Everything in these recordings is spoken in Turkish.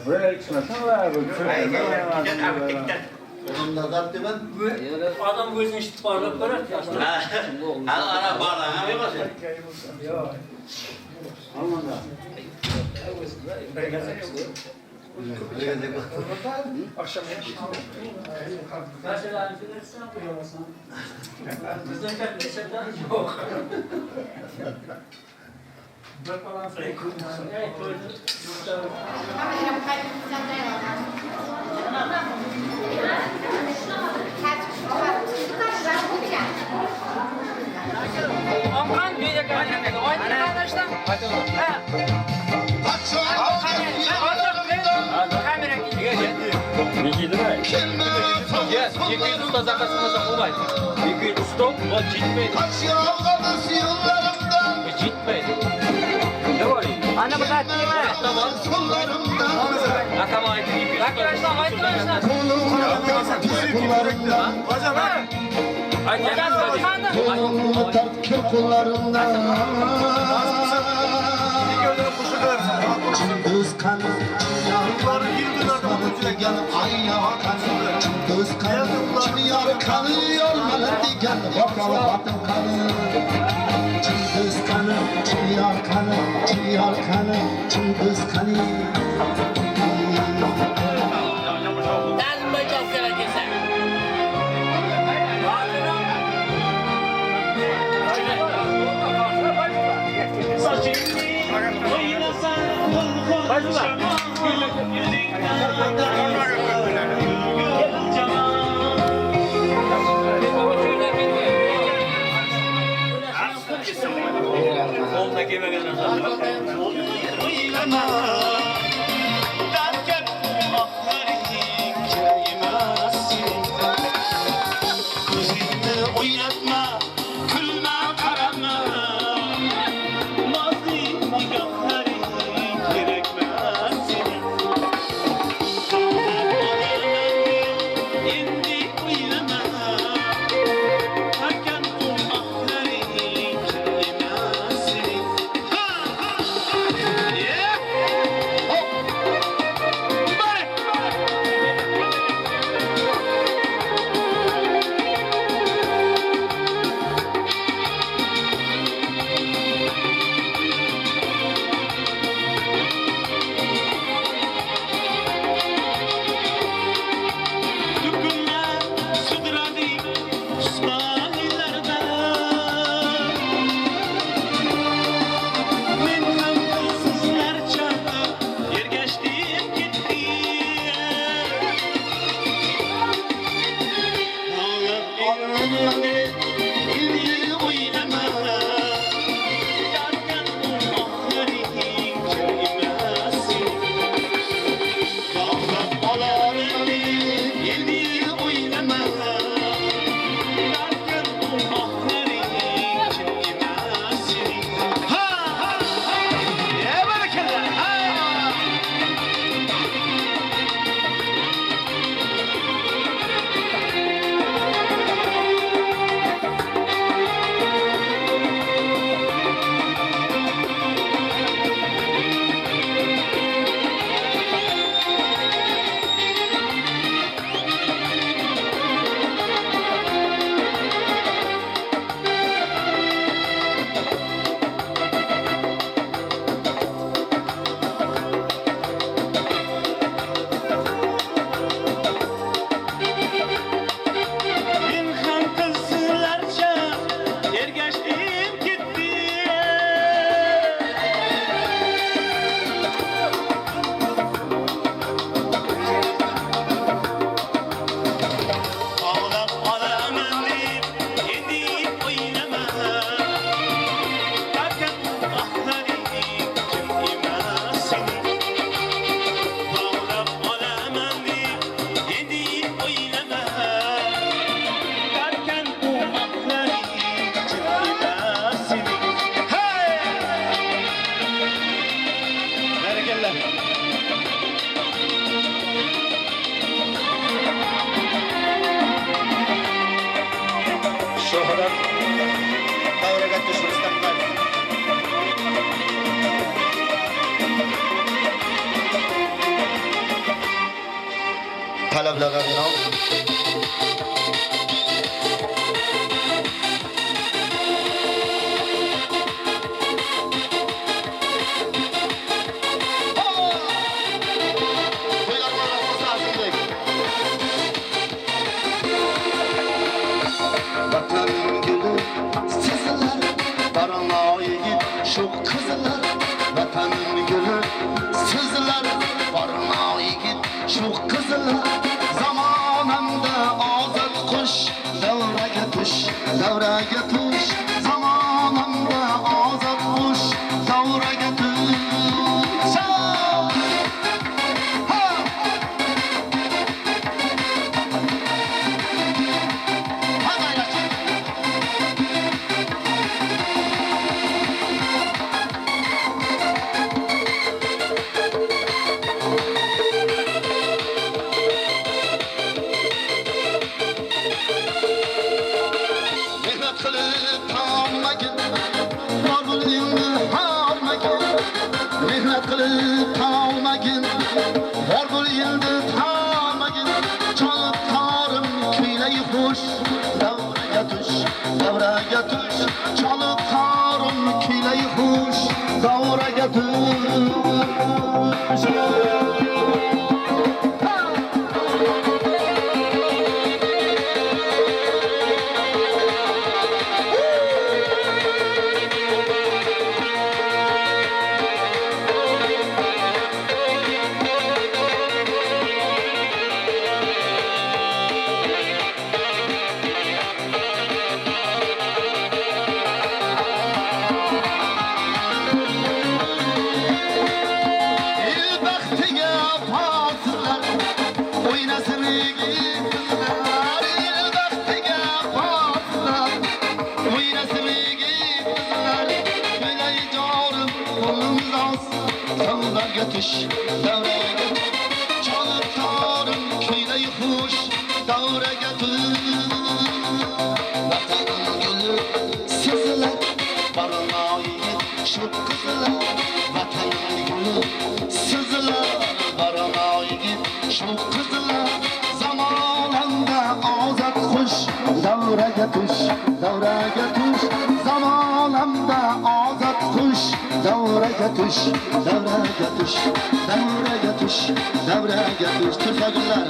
Buraya çıkmasana da abi. Adamlardan demen. Adam gözünü işitip bağırıp bırak ya. Ana bağırana yok musun? Akşam mesela bilirsin yapıyorsan. Kızın kendisinden yok. Bırakalım sayı kurmuşsun. Evet, gördüm. Amkan bir de kaynaklı. Oynadı arkadaşlar. Hadi oğlum. Ha. Kamera gidiyor. Ne giydin ha? Yes, 200 da zakasımıza olay. 200 stop, o gitmedi. Gitmedi. Ne var ya? Anne bu saat değil mi? Tamam. Tamam. Arkadaşlar, arkadaşlar. Hocam ha? Hadi meblağa binan. Vatanın gülü sizler, barına yiğit şu kızlar. Vatanın gülü sizler, barına yiğit şu kızlar. Zamanında azat kuş, davraga tuş, davraga tuş. Zamanında azat kuş, davraga tuş. Mehnat kılıp tamamagin, marbul indi harmagin. Mehnat kılıp tamamagin, marbul indi harmagin. Çalıp tarım kuylayı hoş, davraga tuş, davraga tuş. Çalıp tarım kuylayı hoş, davraga tuş. İlbahtiga paslar, oynasın kızlar. İlbahtiga paslar, oynasın kızlar. Böyle canım kolumuz az, davraga tuş, davraga tuş. Çalıp tarım köyde yuhuş, davraga tuş. Vatanın gülü sizler, barına yiğit şu kızlar. Vatanın gülü sizler, barına yiğit şu kızlar. Zamanında azat kuş, davraga tuş, davraga tuş. Zamanında azat kuş, davraga tuş, davraga tuş. Davraga tuş, davraga tuş. Türk güller.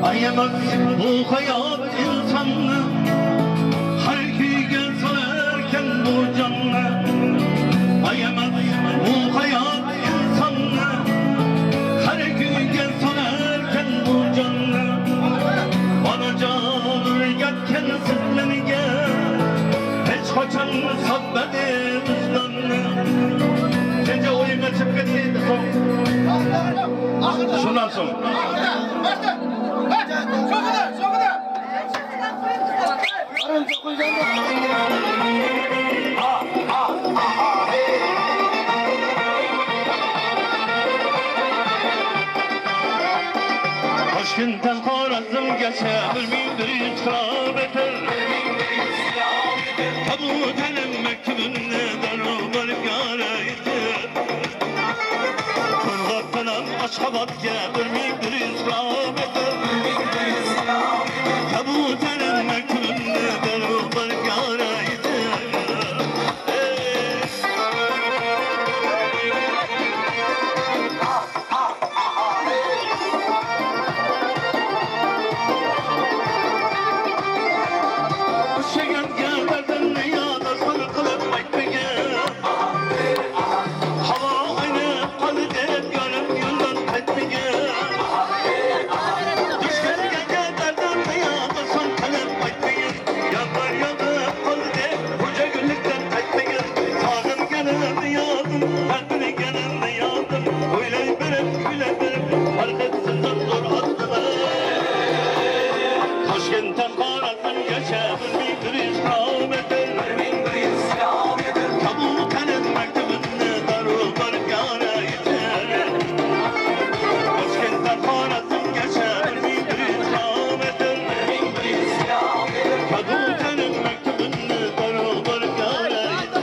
Ayamaz bu hayat insanı, her köyge sararken bu canlı. Ayamaz bu hayat insanı, her köyge sararken bu canlı. Bana canı yakken sizlerine, hiç kaçan sabbedi bizdanlı. Gece oyuna çıkıp gittiğinde son. Şundan son. Toshkentdan Xorazmgacha bilmaydir isrof etar. Tabutanim maktubimni darrov borib yoraytir. aşabatga bir ming bir yuz kilometr Kabutaning maktubini darvoqar qaraydi O'shagan dardimni yo'dasan qilib aytmagan Havo aynib qoldi deb yonib yo'ldan qaytmagan Dushmanga dardimni yo'dasan qilib aytmagan Yomg'ir yog'ib qoldi deb xo'jagullikdan qaytmagan Sog'inganimni yo'dim, taqdirganimni yo'dim O'ylay berib, kuylay berib, harakatsizdan zo'r otdilar Toshkentdan Xorazmgacha bir ming bir yuz kilometr Kabutaning maktubini darvoqar qaraydi Toshkentdan Xorazmgacha bir ming bir yuz kilometr Kabutaning maktubini darvoqar qaraydi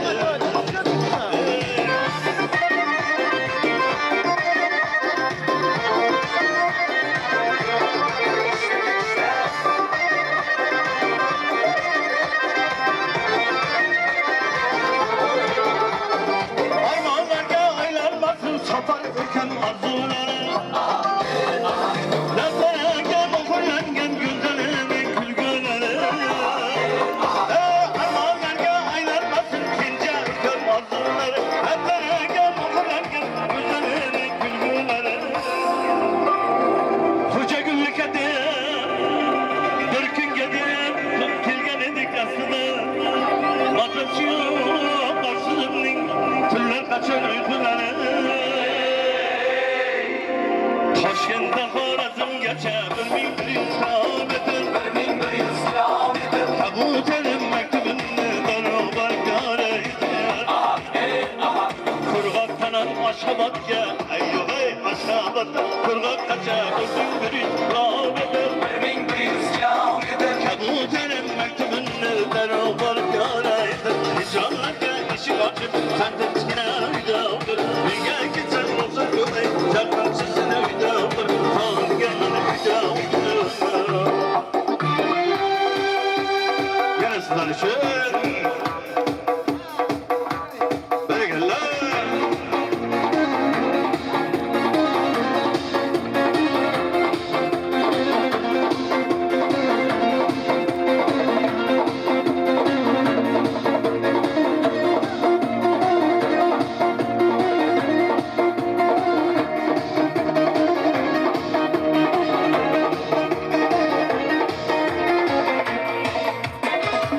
Armağanlarga aylanmasın safar eken arzuları Laflarga mo'g'ullangan güzelimin kulguları Armağanlarga aylanmasın kenja eken arzuları Laflarga mo'g'ullangan güzelimin kulguları Xo'jagullikka deb bir kunga deb kelgan edik aslida Vaqt yo'q qarsizimning tunlar qachon uyqulari Toshkentdan Xorazmgacha bir ming bir yuz kilometr Kabutaning maktubini darvoqar qaraydi Qurg'oq qanot Ashxobodga ayyog'ay Ashxobodda Qurg'oqqacha bir ming bir yuz kilometr Kabutaning maktubini darvoqar qaraydi Hijronlarga eshik ochib sandirchgina uyda o'tir Menga ketsang bo'lsa ko'pay chaqimsizini uyda o'tir Qolganini uyda o'tir Yana sizlar uchun Barakallah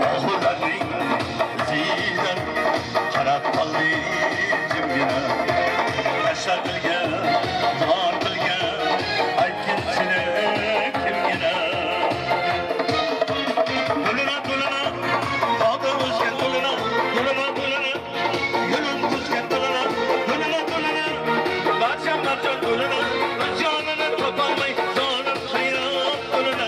Oğullarning zidan qarab qoldi jimgina Tashar qilgan, zor qilgan aytgin seni kimgina To'lina to'lina, tog'i o'sgan to'lina To'lina to'lina, yo'lim tuzgan to'lina To'lina to'lina, barcha to'lina O'z jonini topolmay zolim hayot to'lina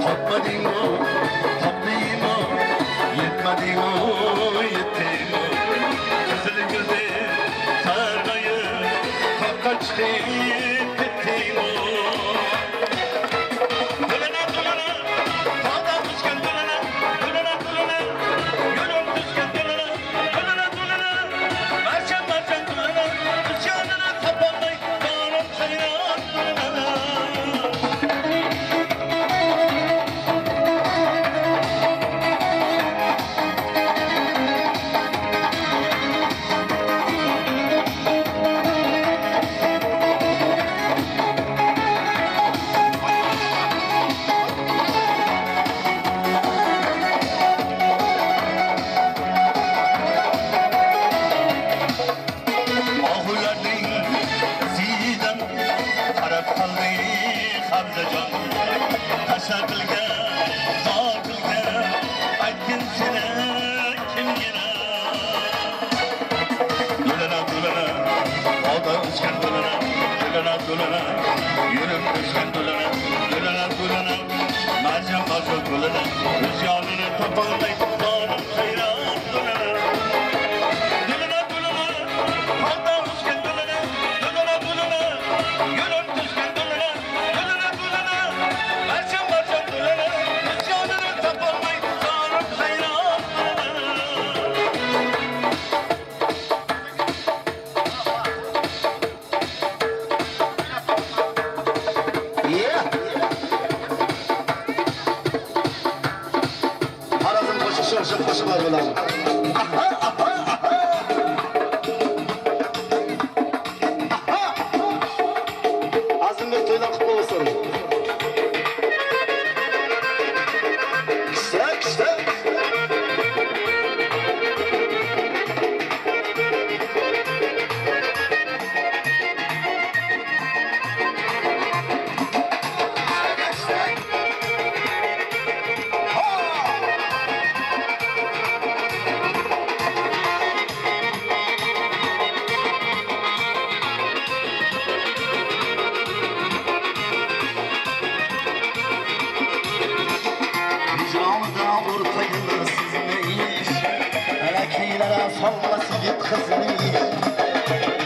Hopmadingo, hoplaymo, yetmadingo, yetdingo Qizil gulde sarg'ayib, toqqa chiqib ketdingo To'lina to'lina, tog'da o'sgan to'lina To'lina to'lina, yo'lim tuzgan to'lina To'lina to'lina, barcha to'lina O'z jonini topolmay zolim hayot to'lina Qarab qoldi qabzajon Tashar qilgan dolana, yürüp düşen dolana, dolana dolana, mazam mazam dolana, rüzgarını toparlayıp dağınıp sayran dolana. Dolana dolana, halda düşen dolana, dolana dolana, yürüp düşen dolana, dolana dolana, mazam mazam dolana, rüzgarını toparlayıp dağınıp sayran dolana. Yeah. Arazın koşu var bunlar. Aha, aha, aha. Aha. Azim'in toylar kutlu olsun. İşte. Hicranda ortayını sizmeyiş, Meleklilere salması git kızmış.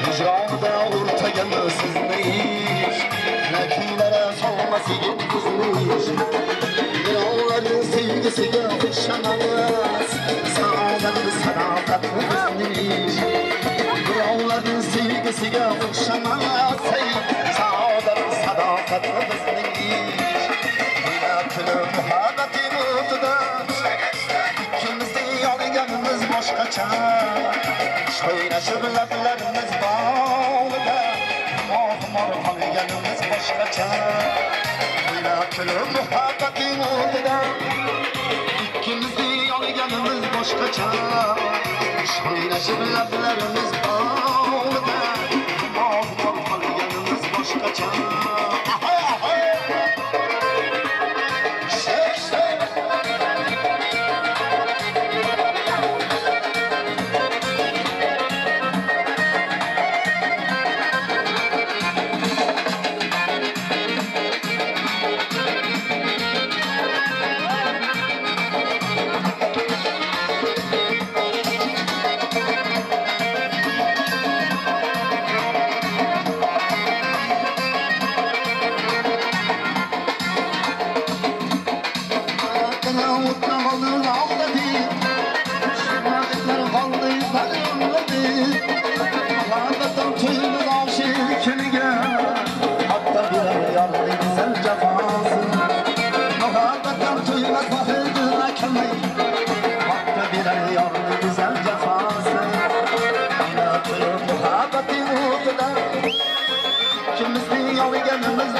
Hicranda ortayını sizmeyiş, Meleklilere salması git kızmış. Yolların sevgisiyle kuşanamaz, sağların sadakatli kızmış. Yolların sevgisiyle kuşanamaz, sağların sadakatli kızmış. Külü muhabbeti mutludur, İkimiz de yollarımız başkaça. Şöyle şırlaklarımız bağlıdır, Mahmur yanımız başkaça. Külü muhabbeti mutludur, İkimiz de yollarımız başkaça. Şöyle şırlaklarımız bağlıdır, Mahmur yanımız başkaça.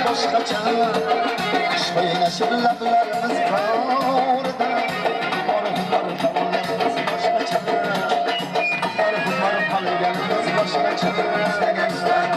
Başkaça, şöyle şırlaklarımız kavurda, Marhumar hallerimiz başkaça, Marhumar hallerimiz başkaça. İşte gençler.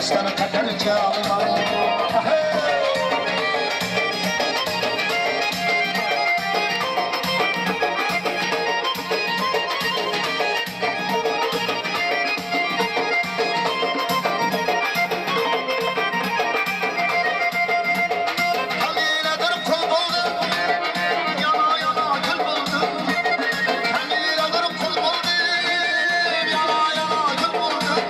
Başları kadar çalma. Hamiledir kul buldum, yana yana gül buldum. Hamiledir kul buldum, yana yana gül buldum.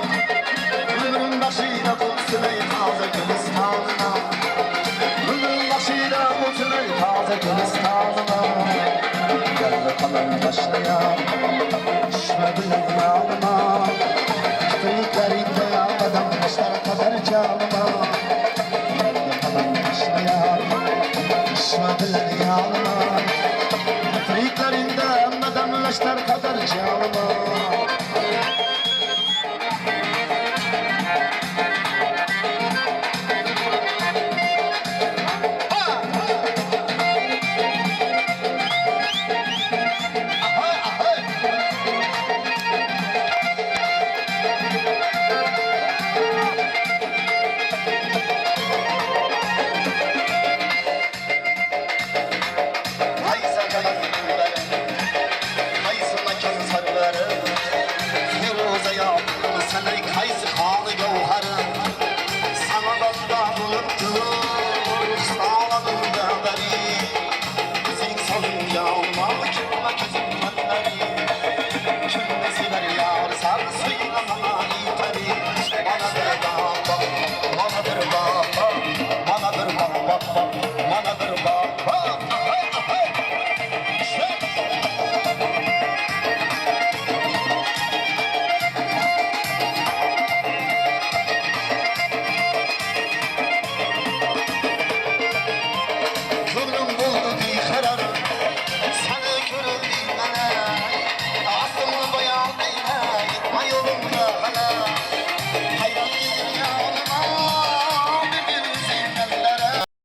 Ömrün başıyla kurtulay taze gülüz tadına. Ömrün başıyla kurtulay taze gülüz tadına. Yarı kalan başlayan, düşme bilen yağma. Kıyıklarında yağmadan başlara kadar çalma. Yarı kalan başlayan, düşme bilen yağma. Kıyıklarında yağmadan başlara kadar çalma.